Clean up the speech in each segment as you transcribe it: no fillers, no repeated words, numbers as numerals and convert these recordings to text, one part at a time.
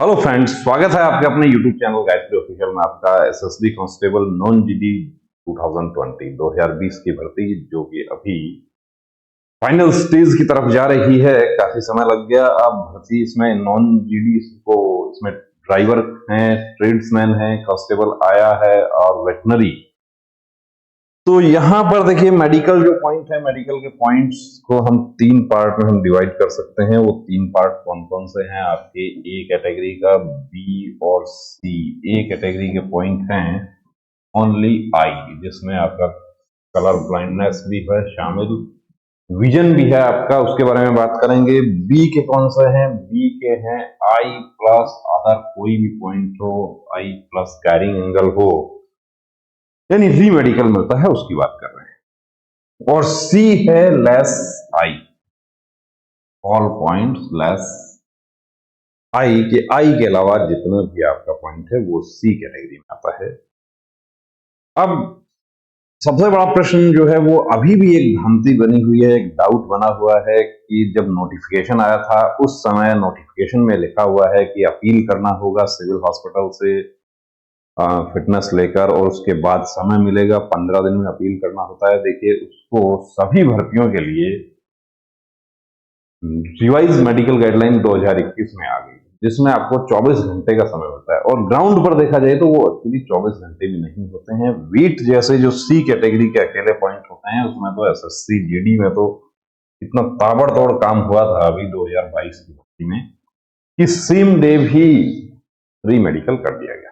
Hello friends, स्वागत है आपके अपने यूट्यूब चैनल गायत्री ऑफिशियल में। आपका एसएसबी कांस्टेबल नॉन जीडी 2020 की भर्ती जो कि अभी फाइनल स्टेज की तरफ जा रही है। काफी समय लग गया। अब भर्ती इसमें नॉन जीडी को इसमें ड्राइवर हैं, ट्रेड्समैन हैं, कांस्टेबल आया है और वेटनरी। तो यहाँ पर देखिए मेडिकल जो पॉइंट है, मेडिकल के पॉइंट्स को हम तीन पार्ट में हम डिवाइड कर सकते हैं। वो तीन पार्ट कौन कौन से हैं आपके? ए कैटेगरी का, बी और सी। ए कैटेगरी के पॉइंट हैं ओनली आई, जिसमें आपका कलर ब्लाइंडनेस भी है शामिल, विजन भी है आपका, उसके बारे में बात करेंगे। बी के कौन से हैं? बी के हैं आई प्लस अदर कोई भी पॉइंट हो, आई प्लस कैरिंग एंगल हो, यानी री मेडिकल मिलता है, उसकी बात कर रहे हैं। और सी है less I, all points less I के अलावा जितना भी आपका पॉइंट है वो सी कैटेगरी में आता है। अब सबसे बड़ा प्रश्न जो है वो अभी भी एक भ्रांति बनी हुई है, एक डाउट बना हुआ है कि जब नोटिफिकेशन आया था उस समय नोटिफिकेशन में लिखा हुआ है कि अपील करना होगा सिविल हॉस्पिटल से फिटनेस लेकर, और उसके बाद समय मिलेगा, 15 दिन में अपील करना होता है। देखिए, उसको सभी भर्तियों के लिए रिवाइज मेडिकल गाइडलाइन 2021 में आ गई, जिसमें आपको 24 घंटे का समय होता है। और ग्राउंड पर देखा जाए तो वो एक्चुअली 24 घंटे भी नहीं होते हैं। वीट जैसे जो सी कैटेगरी के अकेले पॉइंट होते हैं उसमें तो एसएससी जीडी में तो इतना ताबड़तोड़ काम हुआ था अभी 2022 की भर्ती में कि सेम डे भी री मेडिकल कर दिया गया।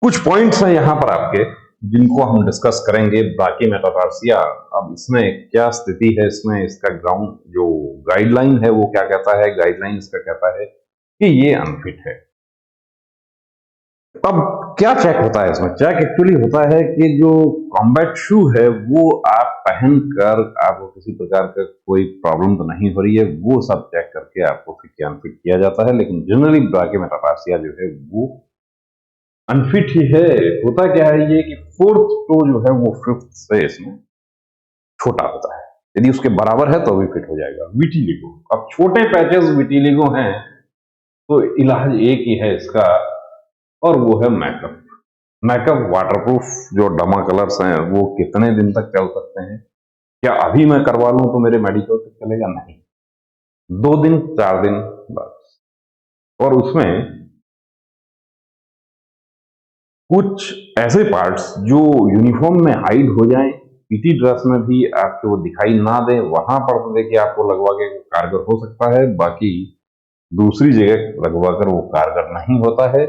कुछ पॉइंट्स हैं यहाँ पर आपके जिनको हम डिस्कस करेंगे। ब्राकी मेटाटार्सिया, अब इसमें क्या स्थिति है, इसमें इसका ग्राउंड जो गाइडलाइन है वो क्या कहता है? गाइडलाइन इसका कहता है कि ये अनफिट है। अब क्या चेक होता है इसमें? चेक एक्चुअली होता है कि जो कॉम्बैट शू है वो आप पहनकर आपको किसी प्रकार का कोई प्रॉब्लम तो नहीं हो रही है, वो सब चेक करके आपको फिट या अनफिट किया जाता है। लेकिन जनरली ब्राकी मेटाटार्सिया जो है वो अनफिट ही है। होता क्या है ये कि फोर्थ टो जो है वो फिफ्थ से इसमें छोटा होता है, यदि उसके बराबर है तो भी फिट हो जाएगा। विटिलिगो, अब छोटे पैचेस विटिलिगो हैं तो इलाज एक ही है इसका, और वो है मैकअप। मैकअप वाटरप्रूफ जो डमा कलर्स हैं वो कितने दिन तक चल सकते हैं? क्या अभी मैं करवा लूं तो मेरे मेडिकल तक चलेगा? नहीं, 2 दिन 4 दिन बस। और उसमें कुछ ऐसे पार्ट्स जो यूनिफॉर्म में हाइड हो जाएं, पीटी ड्रेस में भी आपको वो दिखाई ना दे, वहां पर तो देखिए आपको लगवा के कारगर हो सकता है, बाकी दूसरी जगह लगवा कर वो कारगर नहीं होता है।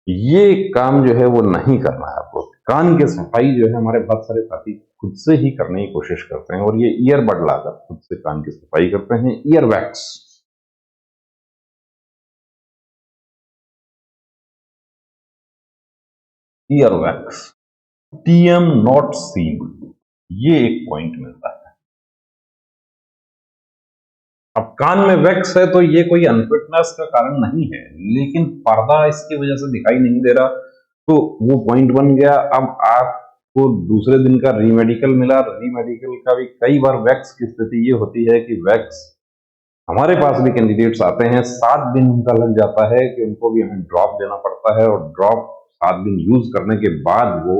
ये काम जो है वो नहीं करना है आपको। कान की सफाई जो है हमारे बहुत सारे साथी खुद से ही करने की कोशिश करते हैं, और ये ईयरबड लाकर खुद से कान की सफाई करते हैं। Ear wax, ear wax TM not seen, ये एक पॉइंट मिलता है। अब कान में वैक्स है तो ये कोई अनफिटनेस का कारण नहीं है, लेकिन पर्दा इसकी वजह से दिखाई नहीं दे रहा, तो वो पॉइंट बन गया। अब आपको दूसरे दिन का रीमेडिकल मिला। रीमेडिकल का भी कई बार वैक्स की स्थिति ये होती है कि वैक्स हमारे पास भी कैंडिडेट्स आते हैं, 7 दिन उनका लग जाता है कि उनको भी हमें ड्रॉप देना पड़ता है, और ड्रॉप 7 दिन यूज करने के बाद वो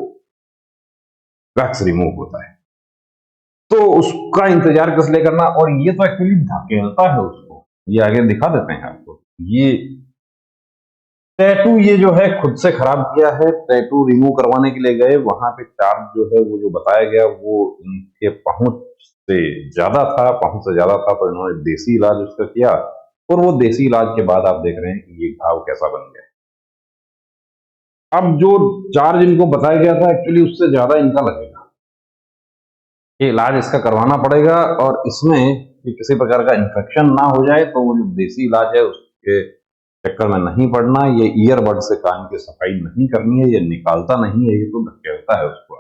वैक्स रिमूव होता है। तो उसका इंतजार किस लिए करना? और ये तो एक्चुअली धकेलता है उसको। ये आगे दिखा देते हैं आपको। ये टैटू ये जो है खुद से खराब किया है। टैटू रिमूव करवाने के लिए गए, वहां पे चार्ज जो है वो जो बताया गया वो इनके पहुंच से ज्यादा था। पहुंच से ज्यादा था तो इन्होंने देसी इलाज उसका किया, और वो देसी इलाज के बाद आप देख रहे हैं कि ये घाव कैसा बन गया। अब जो चार्ज इनको बताया गया था एक्चुअली उससे ज्यादा इनका लगेगा। ये इलाज इसका करवाना पड़ेगा, और इसमें कि किसी प्रकार का इन्फेक्शन ना हो जाए तो वो जो देसी इलाज है उसके चक्कर में नहीं पड़ना। ये ईयरबड से कान की सफाई नहीं करनी है, ये निकालता नहीं है, ये तो धकेलता है उसको।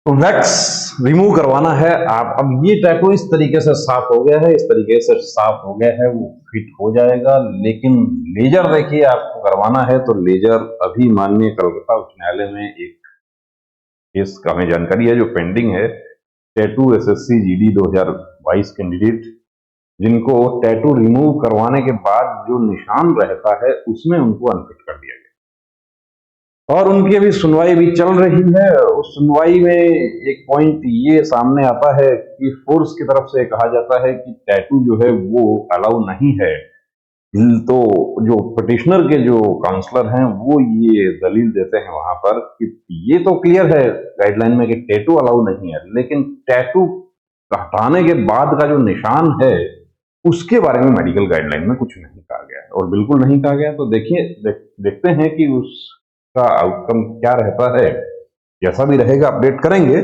तो वैक्स रिमूव करवाना है आप। अब ये टैटू इस तरीके से साफ हो गया है, इस तरीके से साफ हो गया है, वो फिट हो जाएगा। लेकिन लेजर देखिए आपको करवाना है तो लेजर अभी माननीय कलकत्ता उच्च न्यायालय में एक केस का हमें जानकारी है जो पेंडिंग है। टैटू एसएससी जीडी 2022 कैंडिडेट जिनको टैटू रिमूव करवाने के बाद जो निशान रहता है उसमें उनको अनफिट कर दिया गया और उनकी अभी सुनवाई भी चल रही है। उस सुनवाई में एक पॉइंट ये सामने आता है कि फोर्स की तरफ से कहा जाता है कि टैटू जो है वो अलाउ नहीं है। तो जो पिटिशनर के जो काउंसलर हैं वो ये दलील देते हैं वहां पर कि ये तो क्लियर है गाइडलाइन में कि टैटू अलाउ नहीं है, लेकिन टैटू हटाने के बाद का जो निशान है उसके बारे में मेडिकल गाइडलाइन में कुछ नहीं कहा गया है और बिल्कुल नहीं कहा गया। तो देखिए देखते हैं कि उसका आउटकम क्या रहता है। जैसा भी रहेगा अपडेट करेंगे।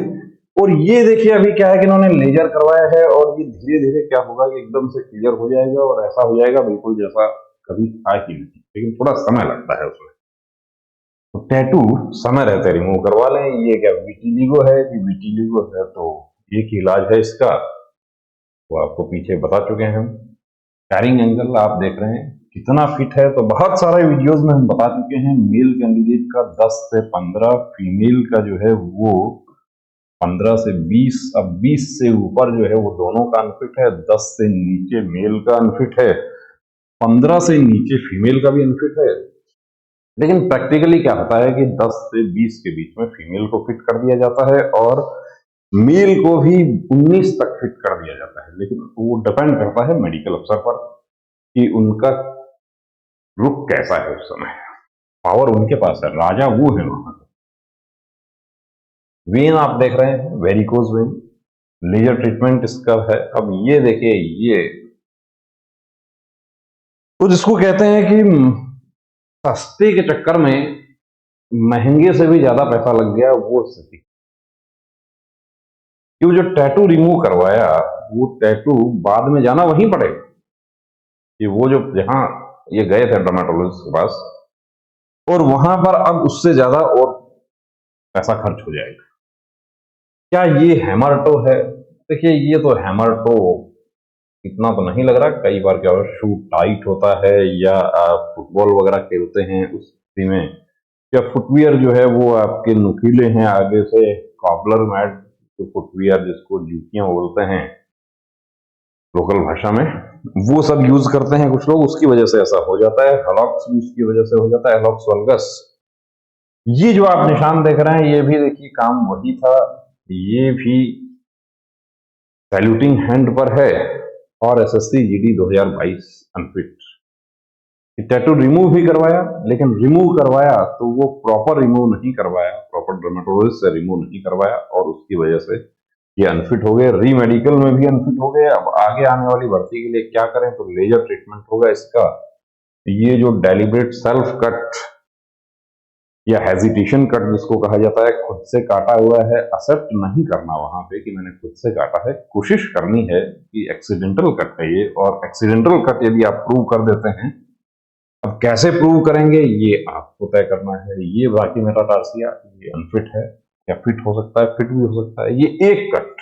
और ये देखिए अभी क्या है कि इन्होंने लेजर करवाया है और ये धीरे धीरे क्या होगा कि एकदम से क्लियर हो जाएगा और ऐसा हो जाएगा बिल्कुल जैसा कभी था ही नहीं, लेकिन थोड़ा समय लगता है उसमें। तो टैटू समय रहते रिमूव करवा लें। ये क्या विटिलिगो है कि विटिलिगो है, तो एक ही इलाज है इसका, वो आपको पीछे बता चुके हैं हम। कैरिंग एंगल आप देख रहे हैं कितना फिट है, तो बहुत सारे वीडियोस में हम बता चुके हैं। मेल कैंडिडेट का 10 से 15, फीमेल का जो है वो 15 से 20, अब 20 से ऊपर जो है वो दोनों का अनफिट है, 10 से नीचे मेल का अनफिट है, 15 से नीचे फीमेल का भी अनफिट है। लेकिन प्रैक्टिकली क्या होता है कि 10 से 20 के बीच में फीमेल को फिट कर दिया जाता है और मेल को भी 19 तक फिट कर दिया जाता है। लेकिन वो डिपेंड करता है मेडिकल अफसर पर कि उनका रुख कैसा है उस समय। पावर उनके पास है, राजा वो है वहां। वेन आप देख रहे हैं, वेरिकोज वेन, लेजर ट्रीटमेंट इसका है। अब ये देखिए, ये तो जिसको कहते हैं कि सस्ते के चक्कर में महंगे से भी ज्यादा पैसा लग गया, वो स्थिति। क्यों जो टैटू रिमूव करवाया वो टैटू बाद में जाना वहीं पड़ेगा कि वो जो जहां ये गए थे डर्माटोलॉजिस्ट के पास, और वहां पर अब उससे ज्यादा और पैसा खर्च हो जाएगा। क्या ये हेमरटो है? देखिए ये तो हेमरटो इतना तो नहीं लग रहा। कई बार क्या होता है, शू टाइट होता है या आप फुटबॉल वगैरह खेलते हैं उस स्थिति में, या फुटवियर जो है वो आपके नुकीले हैं आगे से, कॉबलर मैट जो फुटवियर जिसको जूतियां बोलते हैं लोकल भाषा में, वो सब यूज करते हैं कुछ लोग, उसकी वजह से ऐसा हो जाता है। हेलॉक्स भी उसकी वजह से हो जाता है, हेलॉक्स वल्गस। ये जो आप निशान देख रहे हैं ये भी देखिए काम वही था, ये भी सैल्यूटिंग हैंड पर है और SSC GD 2022 unfit. Tattoo remove भी करवाया, लेकिन रिमूव करवाया तो वो प्रॉपर रिमूव नहीं करवाया, प्रॉपर डर्मेटोलॉजिस्ट से रिमूव नहीं करवाया और उसकी वजह से ये अनफिट हो गए। री मेडिकल में भी अनफिट हो गए। अब आगे आने वाली भर्ती के लिए क्या करें, तो लेजर ट्रीटमेंट होगा इसका। ये जो डेलिब्रेट सेल्फ कट या हेजिटेशन कट जिसको कहा जाता है, खुद से काटा हुआ है, एक्सेप्ट नहीं करना वहां पे कि मैंने खुद से काटा है, कोशिश करनी है कि एक्सीडेंटल कट है ये। और एक्सीडेंटल कट यदि आप प्रूव कर देते हैं, अब कैसे प्रूव करेंगे ये आपको तय करना है। ये बाकी मेटाटार्सिया ये अनफिट है या फिट हो सकता है, फिट भी हो सकता है, ये एक कट।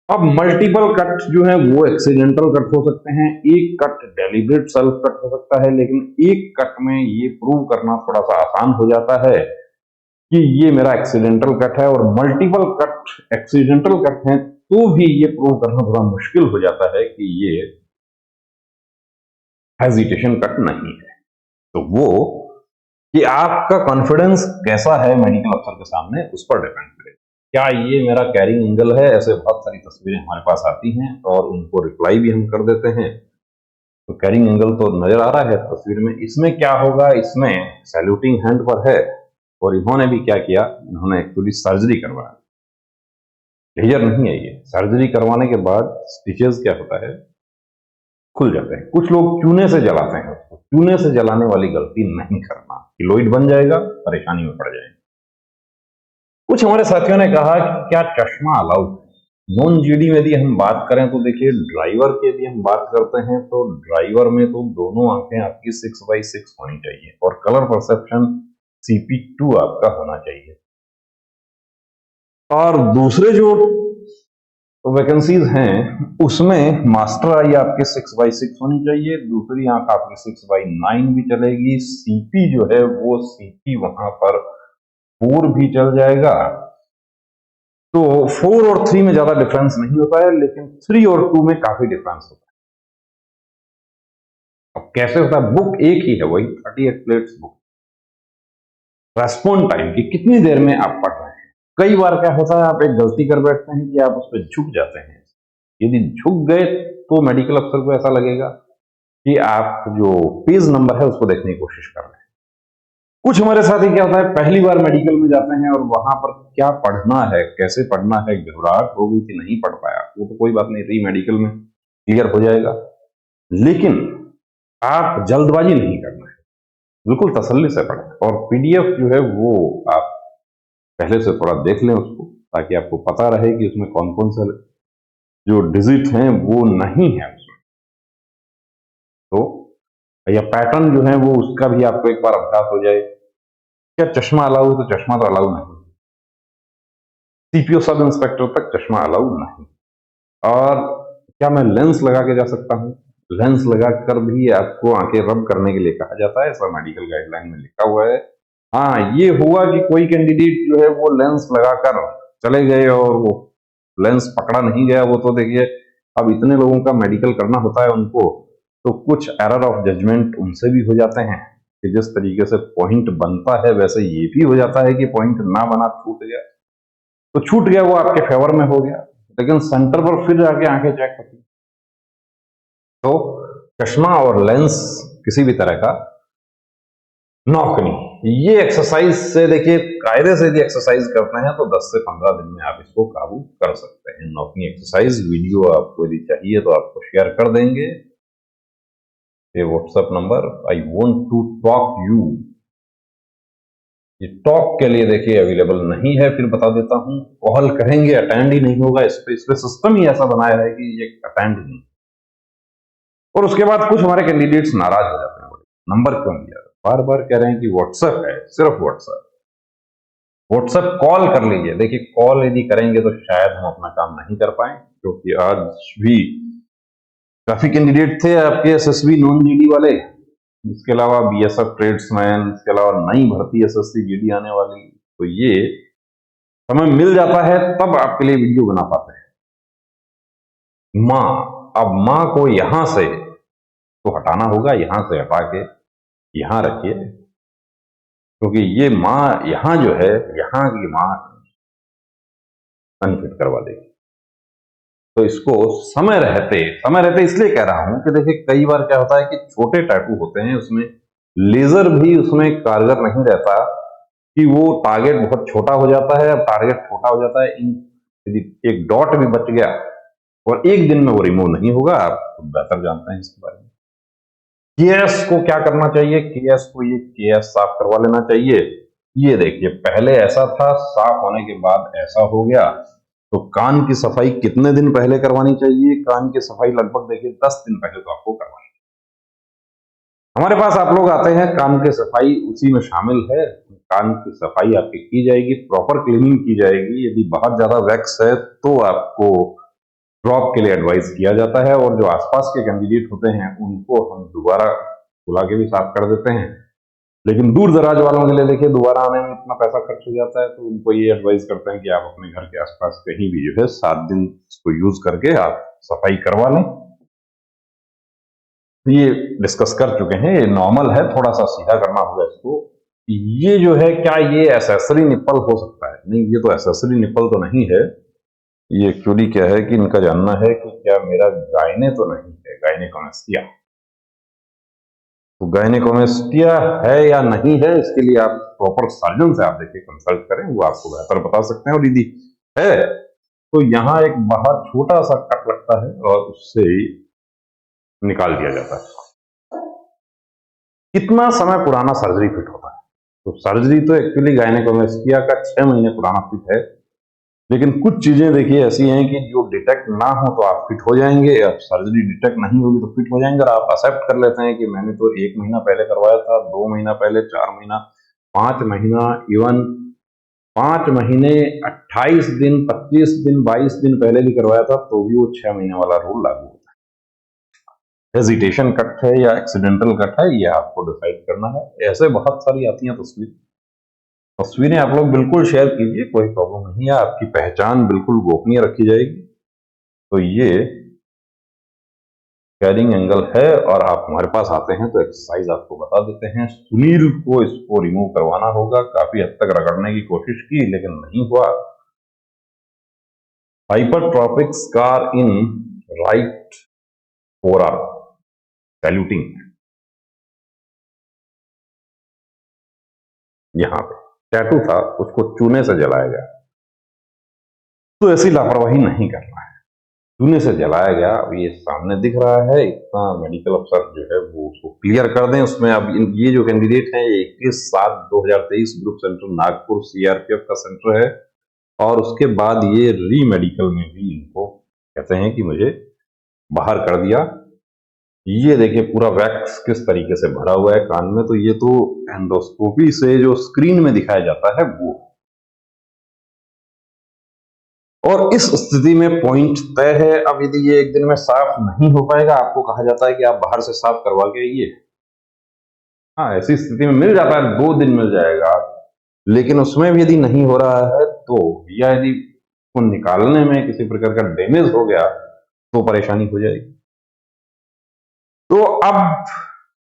अब मल्टीपल कट जो है वो एक्सीडेंटल कट हो सकते हैं, एक कट डेलिब्रेट सेल्फ कट हो सकता है, लेकिन एक कट में ये प्रूव करना थोड़ा सा आसान हो जाता है कि ये मेरा एक्सीडेंटल कट है। और मल्टीपल कट एक्सीडेंटल कट है तो भी ये प्रूव करना थोड़ा मुश्किल हो जाता है कि ये हेजिटेशन कट नहीं है। तो वो कि आपका कॉन्फिडेंस कैसा है मेडिकल अफसर के सामने, उस पर डिपेंड करेगा। क्या ये मेरा कैरिंग एंगल है? ऐसे बहुत सारी तस्वीरें हमारे पास आती हैं और उनको रिप्लाई भी हम कर देते हैं। तो कैरिंग एंगल तो नजर आ रहा है तस्वीर में। इसमें क्या होगा, इसमें सैल्यूटिंग हैंड पर है और इन्होंने भी क्या किया, इन्होंने एक्चुअली सर्जरी करवाया। लेजर नहीं है ये, सर्जरी करवाने के बाद स्टिचेस क्या होता है, खुल जाते हैं। कुछ लोग चूने से जलाते हैं उसको, चूने से जलाने वाली गलती नहीं करना, किलोइड बन जाएगा, परेशानी में पड़ जाएंगे। कुछ हमारे साथियों ने कहा कि क्या चश्मा अलाउड है? नॉन जीडी में यदि हम बात करें तो देखिए, ड्राइवर की यदि हम बात करते हैं तो ड्राइवर में तो दोनों आंखें आपकी 6/6 होनी चाहिए और कलर परसेप्शन CP2 आपका होना चाहिए। और दूसरे जो वैकेंसीज हैं उसमें मास्टर आई आपके 6/6 होनी चाहिए, दूसरी आंख आपकी 6/9 भी चलेगी। CP जो है वो CP वहां पर 4 भी चल जाएगा तो 4 और 3 में ज्यादा डिफरेंस नहीं होता है, लेकिन 3 और 2 में काफी डिफरेंस होता है। अब कैसे होता है? बुक एक ही है, वही 38 प्लेट्स बुक। रेस्पॉन्ड टाइम की कितनी देर में आप पढ़ रहे हैं। कई बार क्या होता है, आप एक गलती कर बैठते हैं कि आप उस पर झुक जाते हैं। यदि झुक गए तो मेडिकल अफसर को ऐसा लगेगा कि आप जो पेज नंबर है उसको देखने की कोशिश कर रहे हैं। कुछ हमारे साथ ही क्या होता है, पहली बार मेडिकल में जाते हैं और वहां पर क्या पढ़ना है, कैसे पढ़ना है, घबराहट हो गई कि नहीं पढ़ पाया, वो तो कोई बात नहीं, री मेडिकल में क्लियर हो जाएगा। लेकिन आप जल्दबाजी नहीं करना है, बिल्कुल तसल्ली से पढ़ें। और पीडीएफ जो है वो आप पहले से थोड़ा देख लें उसको, ताकि आपको पता रहे कि उसमें कौन कौन से जो डिजिट हैं वो नहीं है उसमें। तो या पैटर्न जो है वो उसका भी आपको एक बार अभ्यास हो जाए। क्या चश्मा अलाउ है? तो चश्मा तो अलाउ नहीं। सीपीओ सब इंस्पेक्टर तक चश्मा अलाउ नहीं। और क्या मैं लेंस लगा के जा सकता हूं? लेंस लगा कर भी आपको आंखें रब करने के लिए कहा जाता है, ऐसा मेडिकल गाइडलाइन में लिखा हुआ है। हाँ, ये हुआ कि कोई कैंडिडेट जो है वो लेंस लगाकर चले गए और वो लेंस पकड़ा नहीं गया, वो तो देखिए अब इतने लोगों का मेडिकल करना होता है उनको, तो कुछ एरर ऑफ जजमेंट उनसे भी हो जाते हैं कि जिस तरीके से पॉइंट बनता है वैसे ये भी हो जाता है कि पॉइंट ना बना, छूट गया। तो छूट गया, वो आपके फेवर में हो गया, लेकिन सेंटर पर फिर जाके आंखें चेक होती। तो चश्मा और लेंस किसी भी तरह का नॉक नहीं। ये एक्सरसाइज से देखिए, कायदे से यदि एक्सरसाइज करते हैं तो 10 से 15 दिन में आप इसको काबू कर सकते हैं। नॉकिंग एक्सरसाइज वीडियो आपको यदि चाहिए तो आपको शेयर कर देंगे। ये WhatsApp number I want to talk you, ये टॉक के लिए देखिए अवेलेबल नहीं है। फिर बता देता हूं, कॉल करेंगे अटेंड ही नहीं होगा। इस पे सिस्टम ही ऐसा बनाया है कि ये अटेंड ही नहीं। और उसके बाद कुछ हमारे कैंडिडेट्स नाराज हो जाते हैं, नंबर क्यों दिया, बार बार कह रहे हैं कि व्हाट्सएप है, सिर्फ व्हाट्सएप। व्हाट्सएप कॉल कर लीजिए। देखिए, कॉल यदि करेंगे तो शायद हम अपना काम नहीं कर पाए, क्योंकि आज भी काफी कैंडिडेट थे आपके एसएसबी नॉन जीडी वाले, इसके अलावा बीएसएफ ट्रेड्समैन, इसके अलावा नई भर्ती एसएससी जीडी आने वाली। तो ये समय मिल जाता है तब आपके लिए वीडियो बना पाते हैं। माँ, अब माँ को यहां से तो हटाना होगा, यहां से हटा के यहां रखिए, क्योंकि ये माँ यहां जो है, यहां की माँ अनफिट करवा देगी। तो इसको समय रहते इसलिए कह रहा हूं कि देखिए कई बार क्या होता है कि छोटे टैटू होते हैं, उसमें लेजर भी उसमें कारगर नहीं रहता, कि वो टारगेट बहुत छोटा हो जाता है। अब टारगेट छोटा हो जाता है, यदि एक डॉट भी बच गया और एक दिन में वो रिमूव नहीं होगा, आप बेहतर जानते हैं इसके बारे में। केएस को क्या करना चाहिए? केएस को ये केएस साफ करवा लेना चाहिए। ये देखिए, पहले ऐसा था, साफ होने के बाद ऐसा हो गया। तो कान की सफाई कितने दिन पहले करवानी चाहिए? कान की सफाई लगभग देखिए 10 दिन पहले तो आपको करवानी चाहिए। हमारे पास आप लोग आते हैं, कान की सफाई उसी में शामिल है। कान की सफाई आपकी की जाएगी, प्रॉपर क्लीनिंग की जाएगी। यदि बहुत ज्यादा वैक्स है तो आपको ड्रॉप के लिए एडवाइस किया जाता है, और जो आसपास के कैंडिडेट होते हैं उनको हम दोबारा बुला के भी साफ कर देते हैं। लेकिन दूर दराज वालों के लिए देखिए दोबारा आने में इतना पैसा खर्च हो जाता है, तो उनको ये एडवाइस करते हैं कि आप अपने घर के आसपास कहीं भी जो है 7 दिन इसको यूज करके आप सफाई करवा लें। ये डिस्कस कर चुके हैं, ये नॉर्मल है, थोड़ा सा सीधा करना होगा इसको। ये जो है, क्या ये एसेसरी निप्पल हो सकता है? नहीं, ये तो एसेसरी निप्पल तो नहीं है। ये एक्चुअली क्या है कि इनका जानना है कि क्या मेरा गायने तो नहीं है, गायनेकोमेस्टिया। तो गायनेकोमेस्टिया है या नहीं है, इसके लिए आप प्रॉपर सर्जन से आप देखिए कंसल्ट करें, वो आपको बेहतर बता सकते हैं। और यदि है तो यहाँ एक बाहर छोटा सा कट लगता है और उससे निकाल दिया जाता है। कितना समय पुराना सर्जरी फिट होता है? तो सर्जरी तो एक्चुअली गायनेकोमेस्टिया का 6 महीने पुराना फिट है, लेकिन कुछ चीजें देखिए ऐसी हैं कि जो डिटेक्ट ना हो तो आप फिट हो जाएंगे। अब सर्जरी डिटेक्ट नहीं होगी तो फिट हो जाएंगे, और आप एक्सेप्ट कर लेते हैं कि मैंने तो 1 महीना पहले करवाया था, 2 महीना पहले, 4 महीना, 5 महीना, इवन 5 महीने, 28 दिन, 25 दिन, 22 दिन पहले भी करवाया था, तो भी वो 6 महीने वाला रूल लागू होता है। हेजिटेशन कट है या एक्सीडेंटल कट है, ये आपको डिसाइड करना है। ऐसे बहुत सारी आती हैं तस्वीर। तस्वीरें आप लोग बिल्कुल शेयर कीजिए, कोई प्रॉब्लम नहीं है, आपकी पहचान बिल्कुल गोपनीय रखी जाएगी। तो ये कैरिंग एंगल है और आप हमारे पास आते हैं तो एक्सरसाइज आपको बता देते हैं। सुनील को इसको रिमूव करवाना होगा, काफी हद तक रगड़ने की कोशिश की लेकिन नहीं हुआ। Hypertrophic scar in right forearm, saluting, यहां पे टैटू था, उसको चूने से जलाया गया। तो ऐसी लापरवाही नहीं करना है, चूने से जलाया गया। अब ये सामने दिख रहा है, इतना मेडिकल अफसर जो है वो उसको क्लियर कर दें। उसमें अब ये जो कैंडिडेट हैं, ये 21/7/2023 ग्रुप सेंटर नागपुर सीआरपीएफ का सेंटर है और उसके बाद ये री मेडिकल में भी इनको कहते हैं कि मुझे बाहर कर दिया। ये देखिए पूरा वैक्स किस तरीके से भरा हुआ है कान में, तो ये तो एंडोस्कोपी से जो स्क्रीन में दिखाया जाता है वो। और इस स्थिति में पॉइंट तय है। अब यदि ये एक दिन में साफ नहीं हो पाएगा, आपको कहा जाता है कि आप बाहर से साफ करवा के आइए। हाँ, ऐसी स्थिति में मिल जाता है, 2 दिन मिल जाएगा, लेकिन उसमें भी यदि नहीं हो रहा है तो, या यदि उसको निकालने में किसी प्रकार का डैमेज हो गया तो परेशानी हो जाएगी। तो अब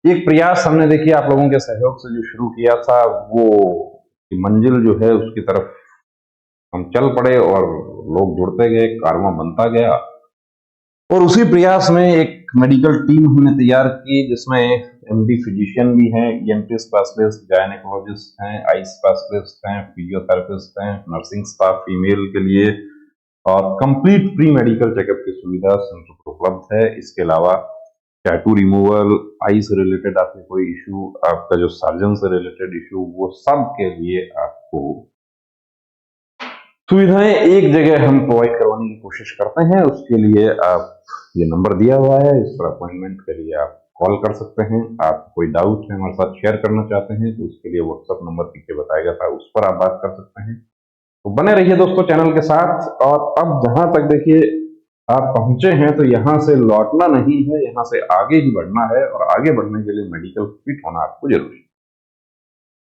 एक प्रयास हमने देखिए आप लोगों के सहयोग से जो शुरू किया था, वो मंजिल जो है उसकी तरफ हम चल पड़े और लोग जुड़ते गए, कारवां बनता गया। और उसी प्रयास में एक मेडिकल टीम हमने तैयार की जिसमें एमडी फिजिशियन भी हैं, ईएनटी स्पेशलिस्ट, गायनेकोलॉजिस्ट हैं, आई स्पेशलिस्ट हैं, फिजियोथेरेपिस्ट हैं, नर्सिंग स्टाफ फीमेल के लिए, और कंप्लीट प्री मेडिकल चेकअप की सुविधा सेंटर पर उपलब्ध है। इसके अलावा टैटू रिमूवल, आई से रिलेटेड आपके कोई इश्यू, आपका जो सर्जन से रिलेटेड इश्यू, वो सब के लिए आपको सुविधाएं एक जगह हम प्रोवाइड करवाने की कोशिश करते हैं। उसके लिए आप ये नंबर दिया हुआ है, इस पर अपॉइंटमेंट के लिए आप कॉल कर सकते हैं। आप कोई डाउट है हमारे साथ शेयर करना चाहते हैं तो उसके लिए व्हाट्सएप नंबर पीछे बताया गया था, उस पर आप बात कर सकते हैं। तो बने रहिए दोस्तों चैनल के साथ। और अब जहां तक देखिए आप पहुंचे हैं तो यहां से लौटना नहीं है, यहां से आगे ही बढ़ना है, और आगे बढ़ने के लिए मेडिकल फिट होना आपको जरूरी है।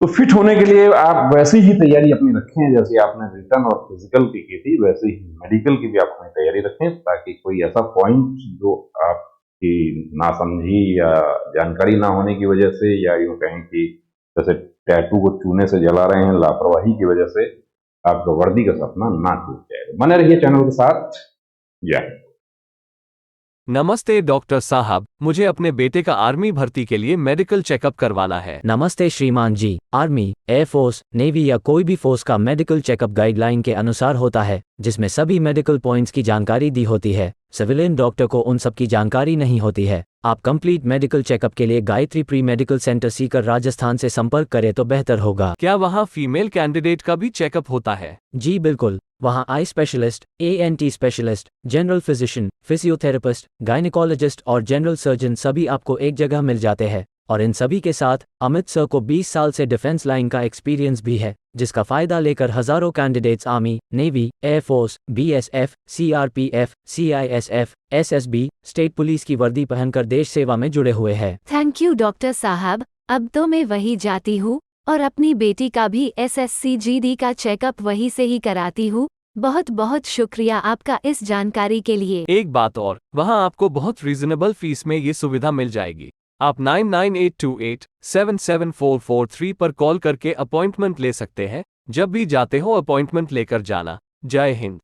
तो फिट होने के लिए आप वैसी ही तैयारी अपनी रखें जैसे आपने रिटर्न और फिजिकल की थी, वैसे ही मेडिकल की भी आप अपनी तैयारी रखें, ताकि कोई ऐसा पॉइंट जो आपकी नासमझी या जानकारी ना होने की वजह से, या यूं कहें कि जैसे टैटू को चूने से जला रहे हैं लापरवाही की वजह से, आपका वर्दी का सपना ना टूट जाए। बने रहिए चैनल के साथ। जय। नमस्ते डॉक्टर साहब, मुझे अपने बेटे का आर्मी भर्ती के लिए मेडिकल चेकअप करवाना है। नमस्ते श्रीमान जी। आर्मी, एयरफोर्स, नेवी या कोई भी फोर्स का मेडिकल चेकअप गाइडलाइन के अनुसार होता है, जिसमें सभी मेडिकल पॉइंट्स की जानकारी दी होती है। सिविलियन डॉक्टर को उन सब की जानकारी नहीं होती है। आप कंप्लीट मेडिकल चेकअप के लिए Gayatri pre medical centre Sikar Rajasthan से संपर्क करें तो बेहतर होगा। क्या वहाँ फीमेल कैंडिडेट का भी चेकअप होता है? जी बिल्कुल, वहाँ eye specialist, ENT specialist, general physician, physiotherapist, gynaecologist और जनरल सर्जन सभी आपको एक जगह मिल जाते हैं। और इन सभी के साथ अमित सर को 20 साल से डिफेंस लाइन का एक्सपीरियंस भी है, जिसका फायदा लेकर हजारों candidates army, navy, air force, BSF, CRPF, CISF, SSB, state police की वर्दी पहनकर देश सेवा में जुड़े हुए हैं। थैंक यू डॉक्टर साहब, अब तो मैं वही जाती हूँ और अपनी बेटी का भी एसएससी-जीडी का चेकअप वहीं से ही कराती हूँ। बहुत बहुत शुक्रिया आपका इस जानकारी के लिए। एक बात और, वहाँ आपको बहुत रीजनेबल फीस में ये सुविधा मिल जाएगी। आप 9982877443 पर कॉल करके अपॉइंटमेंट ले सकते हैं। जब भी जाते हो अपॉइंटमेंट लेकर जाना। जय हिंद।